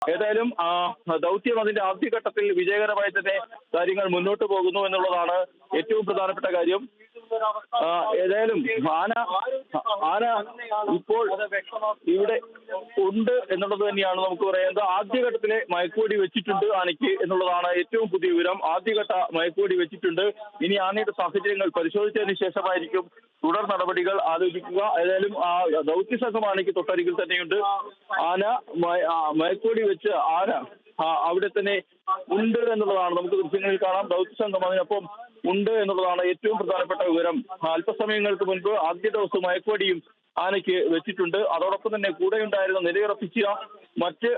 ഏതായാലും ദൗത്യം അതിന്റെ ആദ്യഘട്ടത്തിൽ വിജയകരമായി തന്നെ കാര്യങ്ങൾ മുന്നോട്ട് പോകുന്നു എന്നുള്ളതാണ് ഏറ്റവും പ്രധാനപ്പെട്ട കാര്യം. ഏതായാലും ആന ആന ഇപ്പോൾ ഇവിടെ ഉണ്ട് എന്നുള്ളത് തന്നെയാണ് നമുക്ക് പറയുന്നത്. ആദ്യഘട്ടത്തിലെ മയക്കുവെടി വെച്ചിട്ടുണ്ട് ആനയ്ക്ക് എന്നുള്ളതാണ് ഏറ്റവും പുതിയ വിവരം. ആദ്യഘട്ട മയക്കുവെടി വെച്ചിട്ടുണ്ട്. ഇനി ആനയുടെ സാഹചര്യങ്ങൾ പരിശോധിച്ചതിന് ശേഷമായിരിക്കും തുടർ നടപടികൾ ആലോചിക്കുക. ഏതായാലും ആ ദൗത്യ സംഘം ആനയ്ക്ക് തൊട്ടരികിൽ തന്നെയുണ്ട്. ആന മയക്കുവെടി വെച്ച് ആന അവിടെ തന്നെ ഉണ്ട് എന്നുള്ളതാണ് നമുക്ക് ദൃശ്യങ്ങളിൽ കാണാം. ദൗത്യ സംഘം അതിനൊപ്പം ഉണ്ട് എന്നുള്ളതാണ് ഏറ്റവും പ്രധാനപ്പെട്ട വിവരം. അല്പസമയങ്ങൾക്ക് മുൻപ് ആദ്യ ദിവസം മയക്കുവെടിയും ആനയ്ക്ക് വെച്ചിട്ടുണ്ട്. അതോടൊപ്പം തന്നെ കൂടെയുണ്ടായിരുന്ന നിലയുറപ്പിച്ച മറ്റ്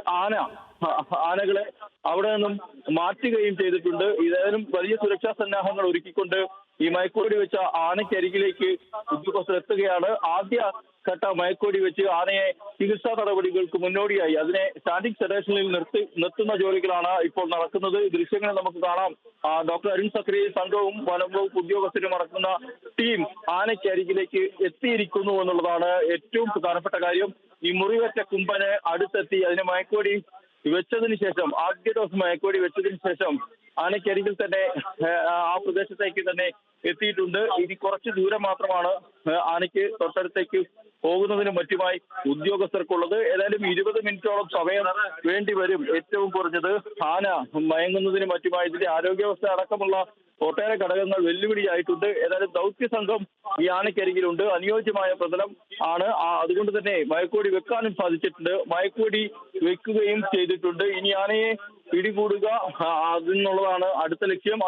ആനകളെ അവിടെ നിന്നും മാറ്റുകയും ചെയ്തിട്ടുണ്ട്. ഏതായാലും വലിയ സുരക്ഷാ സന്നാഹങ്ങൾ ഒരുക്കിക്കൊണ്ട് ഈ മയക്കുവെടി വെച്ച ആനയ്ക്കരികിലേക്ക് ഉദ്യോഗസ്ഥർ എത്തുകയാണ്. ആദ്യ ഘട്ട മയക്കുവെടി വെച്ച് ആനയെ ചികിത്സാ നടപടികൾക്ക് മുന്നോടിയായി അതിനെ സ്റ്റാൻഡിംഗ് സെഡേഷനിൽ നിർത്തുന്ന ജോലികളാണ് ഇപ്പോൾ നടക്കുന്നത്. ദൃശ്യങ്ങൾ നമുക്ക് കാണാം. ഡോക്ടർ അരുൺ സക്രി സംഘവും വനം വകുപ്പ് ഉദ്യോഗസ്ഥരും അടക്കുന്ന ടീം ആനയ്ക്കരികിലേക്ക് എത്തിയിരിക്കുന്നു എന്നുള്ളതാണ് ഏറ്റവും പ്രധാനപ്പെട്ട കാര്യം. ഈ മുറിവേറ്റ കുമ്പനെ അടുത്തെത്തി അതിനെ മയക്കുവെടി വെച്ചതിന് ശേഷം ആദ്യ ദിവസം മയക്കുവെടി വെച്ചതിന് ശേഷം ആനയ്ക്കരികിൽ തന്നെ ആ പ്രദേശത്തേക്ക് തന്നെ എത്തിയിട്ടുണ്ട്. ഇനി കുറച്ച് ദൂരം മാത്രമാണ് ആനയ്ക്ക് തൊട്ടടുത്തേക്ക് പോകുന്നതിനും മറ്റുമായി ഉദ്യോഗസ്ഥർക്കുള്ളത്. ഏതായാലും 20 മിനിറ്റോളം സമയം വേണ്ടി വരും ഏറ്റവും കുറഞ്ഞത് ആന മയങ്ങുന്നതിനും മറ്റുമായി. ഇതിന്റെ ആരോഗ്യാവസ്ഥ അടക്കമുള്ള ഒട്ടേറെ ഘടകങ്ങൾ വെല്ലുവിളിയായിട്ടുണ്ട്. ഏതായാലും ദൗത്യ സംഘം ഈ ആനയ്ക്കരികിലുണ്ട്. അനുയോജ്യമായ പ്രതലം ആണ്. അതുകൊണ്ട് തന്നെ മയക്കുവെടി വെക്കാനും സാധിച്ചിട്ടുണ്ട്. മയക്കുവെടി വെക്കുകയും ചെയ്തിട്ടുണ്ട്. ഇനി ആനയെ പിടികൂടുക അതെന്നുള്ളതാണ് അടുത്ത ലക്ഷ്യം.